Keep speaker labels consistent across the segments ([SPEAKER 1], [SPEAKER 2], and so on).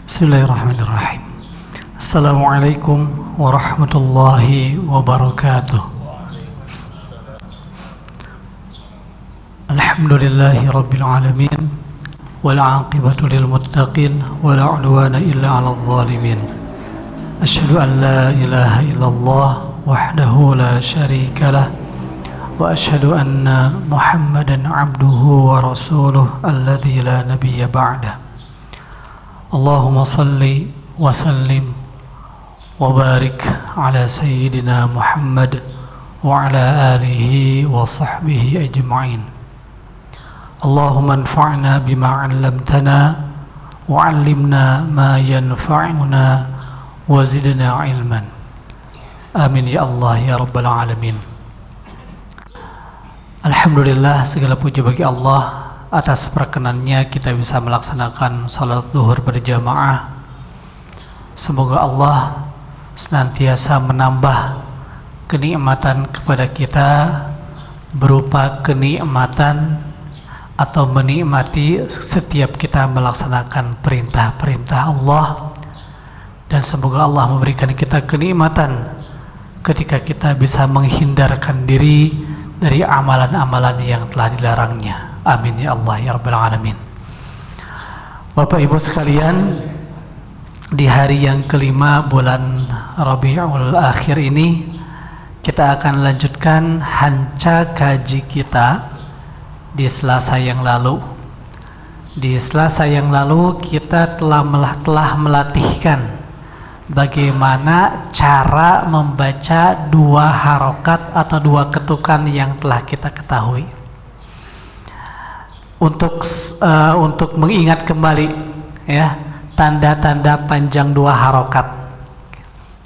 [SPEAKER 1] Bismillahirrahmanirrahim. Assalamualaikum warahmatullahi wabarakatuh. Alhamdulillahi rabbil alamin, wal aqibatu lil muttaqin, wala udwana illa 'alal zalimin. Asyhadu an la ilaha illallah wahdahu la syarika lah, wa asyhadu anna Muhammadan 'abduhu wa rasuluh alladzi la nabiyya ba'dah. Allahumma salli wa sallim wa barik ala sayyidina Muhammad wa ala alihi wa sahbihi ajma'in. Allahumma anfa'na bima 'allamtana wa 'allimna ma yanfa'una wa zidna ilman. Amin ya Allah ya rabbal alamin. Alhamdulillah, segala puji bagi Allah atas perkenannya kita bisa melaksanakan salat zuhur berjamaah. Semoga Allah senantiasa menambah kenikmatan kepada kita berupa kenikmatan atau menikmati setiap kita melaksanakan perintah-perintah Allah, dan semoga Allah memberikan kita kenikmatan ketika kita bisa menghindarkan diri dari amalan-amalan yang telah dilarangnya. Amin ya Allah ya rabbal alamin. Bapak Ibu sekalian, di hari yang kelima bulan Rabiul Akhir ini kita akan lanjutkan hanca kaji kita di Selasa yang lalu. Di Selasa yang lalu kita telah melatihkan bagaimana cara membaca dua harokat atau dua ketukan yang telah kita ketahui. Untuk mengingat kembali ya tanda-tanda panjang dua harokat.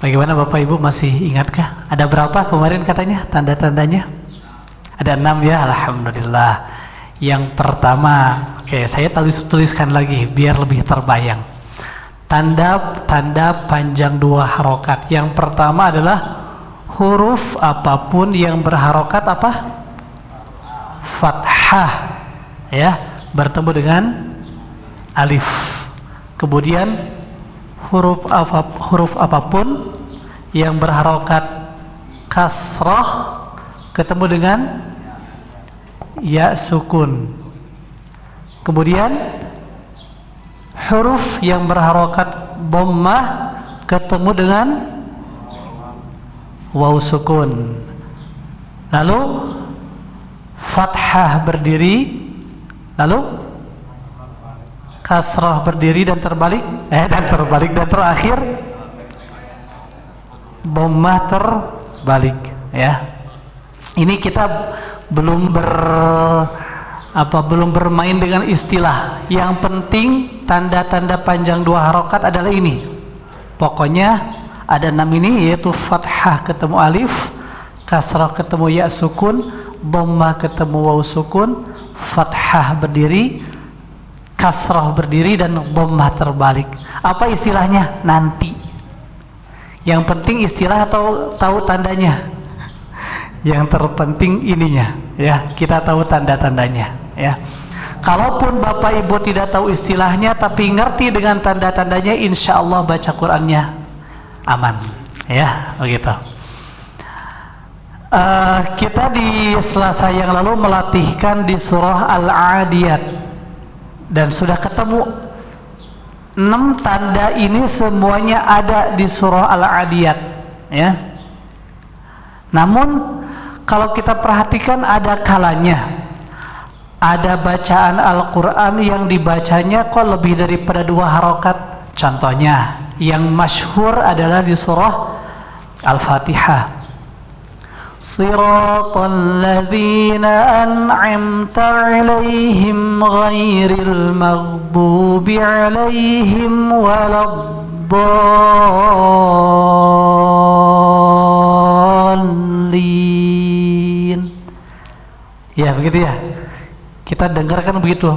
[SPEAKER 1] Bagaimana Bapak Ibu, masih ingatkah? Ada berapa kemarin katanya tanda-tandanya? Ada 6 ya, alhamdulillah. Yang pertama, saya tuliskan lagi biar lebih terbayang. Tanda-tanda panjang dua harokat. Yang pertama adalah huruf apapun yang berharokat apa? Fathah. Ya, bertemu dengan alif. Kemudian huruf apapun yang berharokat kasrah ketemu dengan ya sukun. Kemudian huruf yang berharokat dhammah ketemu dengan waw sukun. Lalu fathah berdiri, lalu kasrah berdiri dan terbalik, dan terakhir dhammah terbalik ya. Ini kita belum bermain dengan istilah. Yang penting tanda-tanda panjang dua harokat adalah ini. Pokoknya ada 6 ini, yaitu fathah ketemu alif, kasrah ketemu ya sukun, dhammah ketemu waw sukun, fathah berdiri, kasrah berdiri, dan dhammah terbalik. Apa istilahnya? Nanti. Yang penting istilah atau tahu tandanya? Yang terpenting ininya ya, kita tahu tanda-tandanya ya. Kalaupun Bapak Ibu tidak tahu istilahnya tapi ngerti dengan tanda-tandanya, insya Allah baca Qur'annya aman ya, begitu. Kita di Selasa yang lalu melatihkan di surah Al-Adiyat dan sudah ketemu 6 tanda ini, semuanya ada di surah Al-Adiyat ya. Namun kalau kita perhatikan ada kalanya ada bacaan Al-Quran yang dibacanya kok lebih daripada 2 harokat. Contohnya yang masyhur adalah di surah Al-Fatihah. Siratal ladzina an'amta 'alaihim ghairil maghdubi 'alaihim waladdallin. Ya begitu ya, kita dengarkan begitu,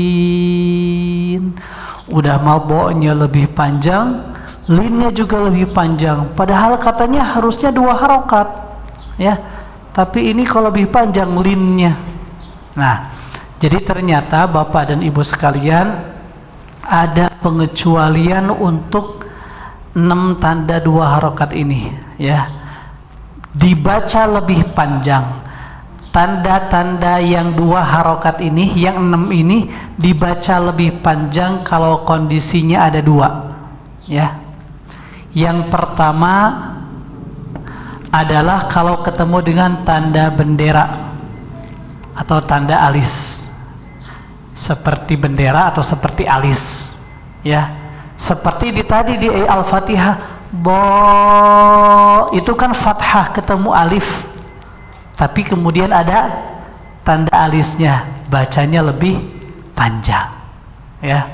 [SPEAKER 1] dallin. Udah maboknya lebih panjang, linnya juga lebih panjang, padahal katanya harusnya 2 harokat ya, tapi ini kalau lebih panjang linnya. Nah, Jadi ternyata Bapak dan Ibu sekalian, ada pengecualian untuk 6 tanda 2 harokat ini, ya, dibaca lebih panjang. Tanda-tanda yang 2 harokat ini, yang 6 ini dibaca lebih panjang kalau kondisinya ada 2, ya. Yang pertama adalah kalau ketemu dengan tanda bendera atau tanda alis, seperti bendera atau seperti alis, ya. Seperti tadi di Al-Fatihah, itu kan fathah ketemu alif, tapi kemudian ada tanda alisnya, bacanya lebih panjang, ya.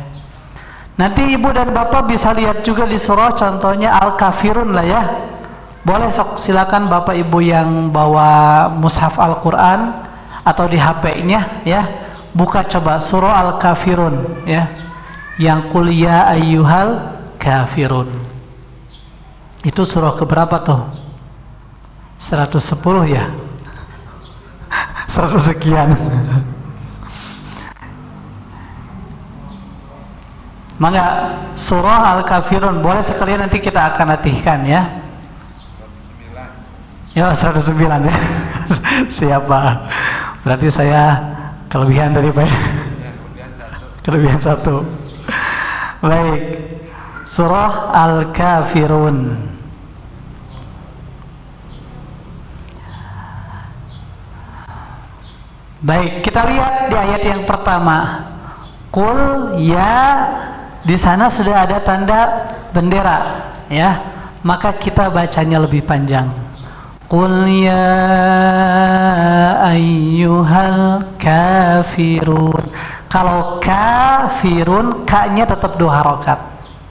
[SPEAKER 1] Nanti Ibu dan Bapak bisa lihat juga di surah, contohnya Al-Kafirun lah, ya. Boleh, silakan Bapak Ibu yang bawa mushaf Al-Quran atau di HP-nya, ya, buka coba surah Al-Kafirun, ya, yang qul ya ayyuhal kafirun. Itu surah keberapa tuh? 110 ya? 100 sekian. Maka surah Al-Kafirun boleh sekalian, nanti kita akan latihkan, ya. 109. Ya, 109 ya. Siapa? Berarti saya kelebihan tadi, Pak. Kelebihan 1. Baik. Surah Al-Kafirun. Baik, kita lihat di ayat yang pertama. Qul ya, di sana sudah ada tanda bendera, ya. Maka kita bacanya lebih panjang. Qul ya ayyuhal kafirun. Kalau kafirun, ka-nya tetap 2 harokat,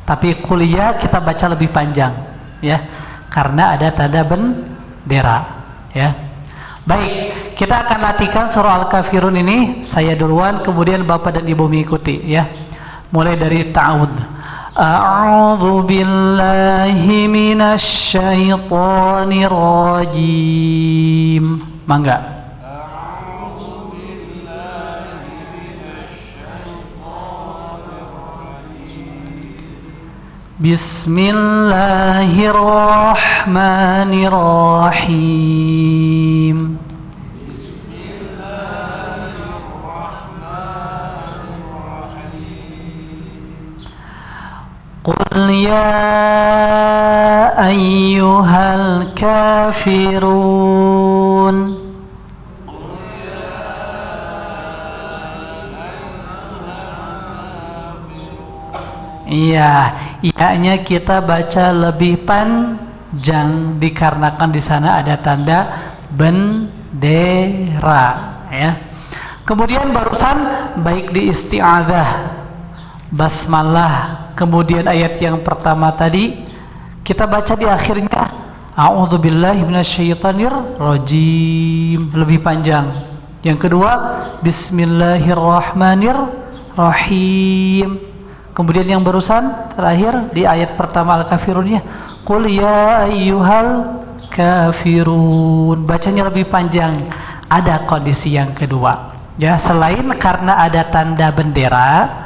[SPEAKER 1] tapi qul ya kita baca lebih panjang, ya, karena ada tanda bendera, ya. Baik, kita akan latihkan surah Al-Kafirun ini. Saya duluan, kemudian Bapak dan Ibu mengikuti, ya. Mulai dari ta'awud. A'udzu billahi minasy syaithanir rajim. Mangga. Bismillahirrahmanirrahim. Qul ya ayyuhal kafirun. Iya, iya-nya kita baca lebih panjang dikarenakan di sana ada tanda bendera, ya. Kemudian barusan baik di isti'adzah, basmalah, kemudian ayat yang pertama tadi kita baca di akhirnya a'udzubillahi minasyaitonir rajim, lebih panjang. Yang kedua bismillahirrahmanirrahim. Kemudian yang barusan terakhir di ayat pertama Al-Kafirunnya, qul ya ayyuhal kafirun, bacanya lebih panjang. Ada kondisi yang kedua, ya, selain karena ada tanda bendera,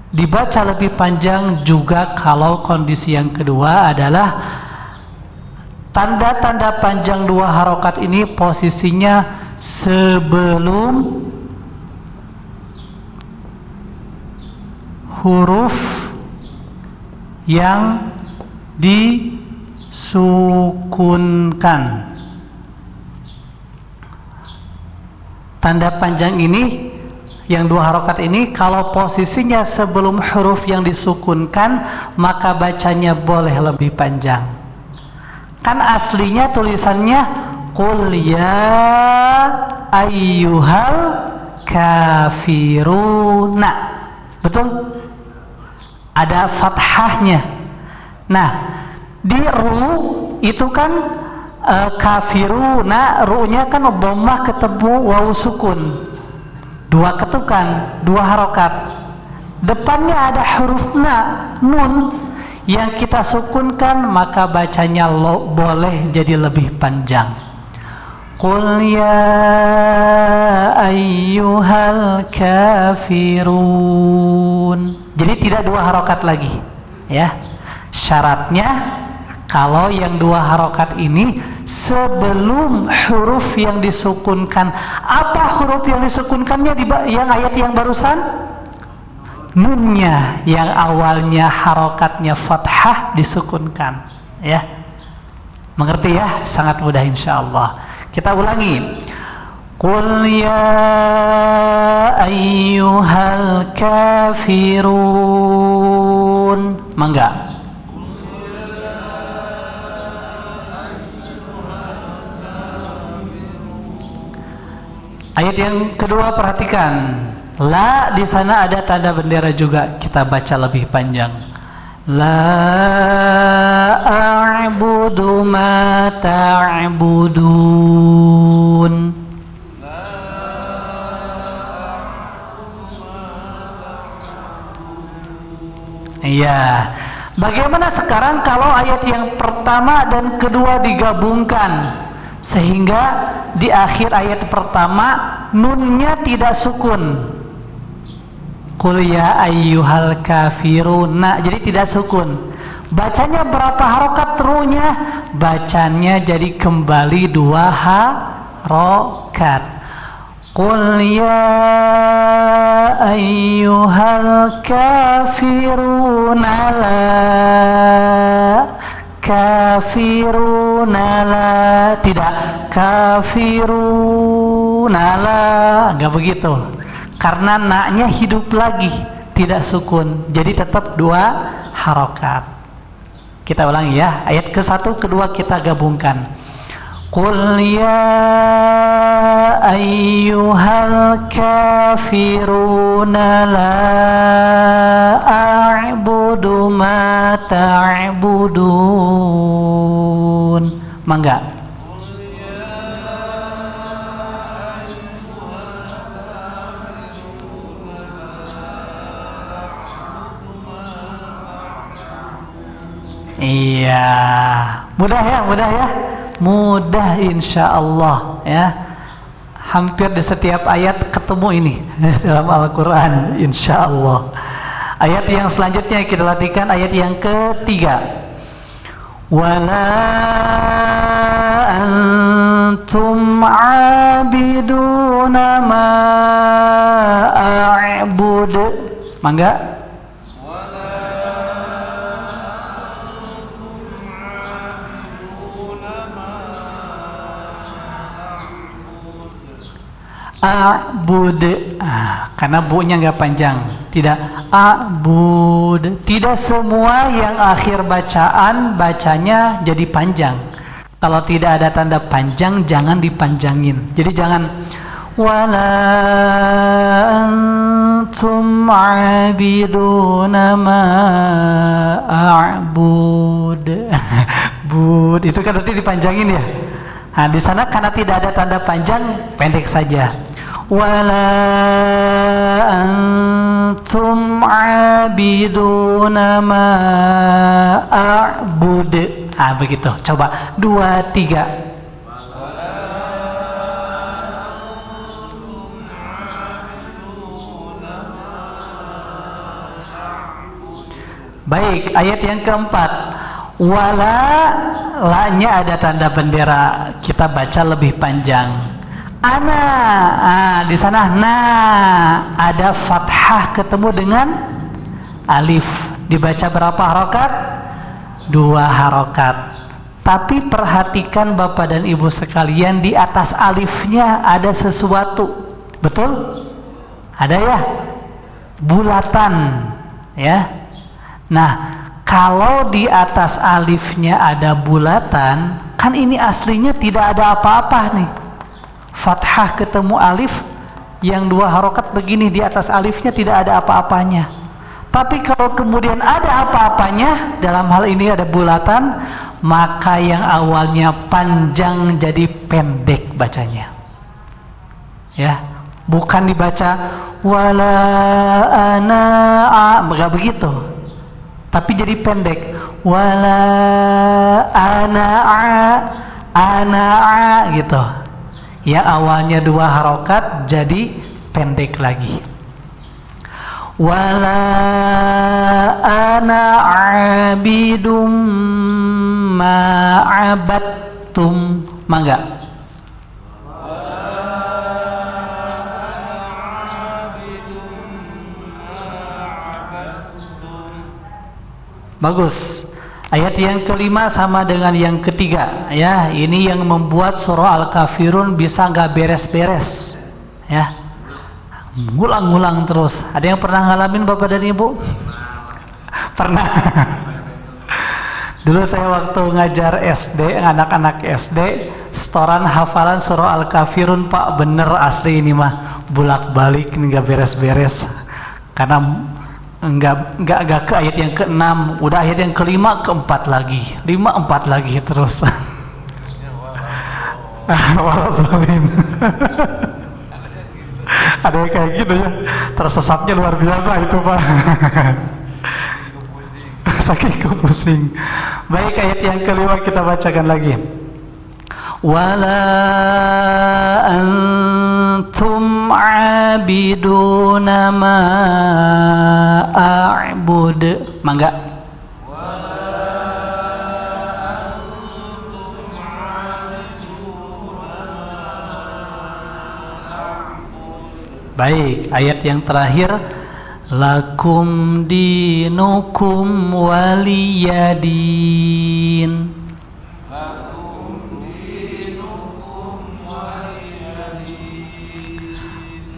[SPEAKER 1] dibaca lebih panjang juga kalau kondisi yang kedua adalah tanda-tanda panjang 2 harokat ini posisinya sebelum huruf yang disukunkan. Tanda panjang ini yang 2 harokat ini kalau posisinya sebelum huruf yang disukunkan, maka bacanya boleh lebih panjang. Kan aslinya tulisannya qul ya ayyuhal kafiruna, betul? Ada fathahnya. Nah, di ru itu kan kafiruna, ru-nya kan dhammah ketemu wawu sukun, 2 ketukan, 2 harokat. Depannya ada huruf nun yang kita sukunkan, maka bacanya boleh jadi lebih panjang. Qul ya ayyuhal kafirun. Jadi tidak dua harokat lagi, ya. Syaratnya kalau yang dua harokat ini sebelum huruf yang disukunkan. Apa huruf yang disukunkannya di yang ayat yang barusan? Nunnya yang awalnya harokatnya fathah disukunkan, ya. Mengerti ya? Sangat mudah insyaallah. Kita ulangi. Qul ya ayyuhal kafirun. Mangga. Ayat yang kedua perhatikan. La di sana ada tanda bendera juga. Kita baca lebih panjang. La a'budu ma ta'budun. Iya. Bagaimana sekarang kalau ayat yang pertama dan kedua digabungkan sehingga di akhir ayat pertama nunnya tidak sukun? Qul ya ayyuhal kafirun. Nah, jadi tidak sukun. Bacanya berapa harokat ruhnya? Bacanya jadi kembali dua harokat. Qul ya ayyuhal kafirun la kafirun la. Tidak kafirun la. Enggak begitu. Karena naknya hidup lagi, tidak sukun, jadi tetap dua harokat. Kita ulangi ya, ayat ke satu, kedua kita gabungkan. Qul ya ayyuhal kafirun la a'budu ma ta'budun. Mangga. Iya, mudah ya, mudah insya Allah ya. Hampir di setiap ayat ketemu ini dalam Al-Quran, insya Allah. Ayat yang selanjutnya kita latihkan, ayat yang ketiga. Wala antum abiduna ma a'bud. Mangga. A'bud, karena bu-nya nggak panjang, tidak a'bud. Tidak semua yang akhir bacaan bacanya jadi panjang. Kalau tidak ada tanda panjang jangan dipanjangin. Jadi jangan wala antum abiduna ma a'bud. Bud itu kan berarti dipanjangin ya. Nah, di sana karena tidak ada tanda panjang, pendek saja. Wala antum abiduna ma a'bud. Ah, begitu. Coba 2, 3. Baik, ayat yang keempat. Wala, la-nya ada tanda bendera. Kita baca lebih panjang. Ana, di sana na ada fathah ketemu dengan alif. Dibaca berapa harokat? 2 harokat. Tapi perhatikan Bapak dan Ibu sekalian, di atas alifnya ada sesuatu. Betul? Ada ya? Bulatan, ya. Nah, kalau di atas alifnya ada bulatan, kan ini aslinya tidak ada apa-apa nih. Fathah ketemu alif, yang 2 harokat begini, di atas alifnya tidak ada apa-apanya. Tapi kalau kemudian ada apa-apanya, dalam hal ini ada bulatan, maka yang awalnya panjang jadi pendek bacanya. Ya, bukan dibaca wala ana, enggak begitu. Tapi jadi pendek. Wala ana gitu. Ya, awalnya 2 harokat jadi pendek lagi. Wala ana abidum ma'abattum. Mangga. Bagus. Ayat yang kelima sama dengan yang ketiga, ya. Ini yang membuat surah Al-Kafirun bisa nggak beres-beres, ya. Ngulang-ngulang terus. Ada yang pernah ngalamin Bapak dan Ibu? Pernah. Dulu saya waktu ngajar SD, anak-anak SD, setoran hafalan surah Al-Kafirun, Pak, bener asli ini mah bolak-balik nggak beres-beres. Karena enggak ke ayat yang ke-6, udah ayat yang ke-5, ke-4 lagi, 5, 4 lagi terus. Ada yang kayak gitu ya, tersesatnya luar biasa itu, Pak. Saking pusing. Baik, ayat yang ke-5 kita bacakan lagi. Wala antum abiduna ma a'bud. Mangga. Baik, ayat yang terakhir, lakum dinukum waliyadin.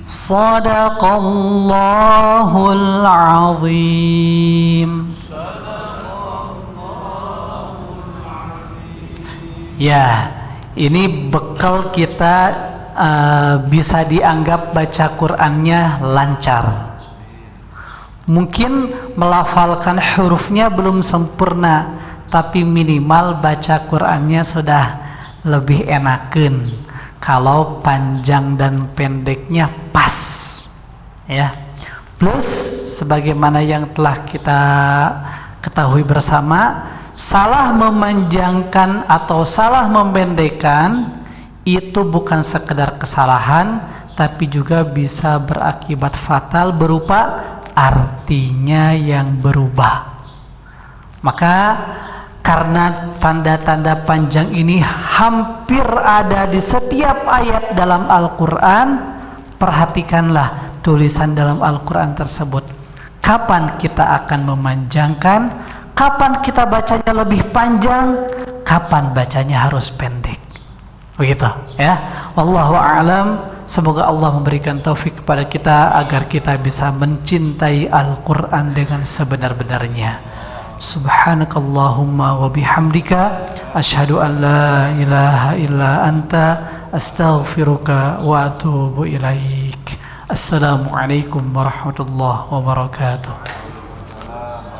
[SPEAKER 1] Sadaqallahul azim. Ya, ini bekal kita bisa dianggap baca Qur'annya lancar. Mungkin melafalkan hurufnya belum sempurna, tapi minimal baca Qur'annya sudah lebih enakeun kalau panjang dan pendeknya pas, ya. Plus sebagaimana yang telah kita ketahui bersama, salah memanjangkan atau salah memendekkan itu bukan sekedar kesalahan, tapi juga bisa berakibat fatal berupa artinya yang berubah. Maka karena tanda-tanda panjang ini hampir ada di setiap ayat dalam Al-Quran, perhatikanlah tulisan dalam Al-Quran tersebut. Kapan kita akan memanjangkan, kapan kita bacanya lebih panjang, kapan bacanya harus pendek. Begitu, ya. Wallahu a'lam. Semoga Allah memberikan taufik kepada kita agar kita bisa mencintai Al-Quran dengan sebenar-benarnya. Subhanakallahumma wa bihamdika asyhadu an la ilaha illa anta astaghfiruka wa atubu ilaik. Assalamualaikum warahmatullahi wabarakatuh.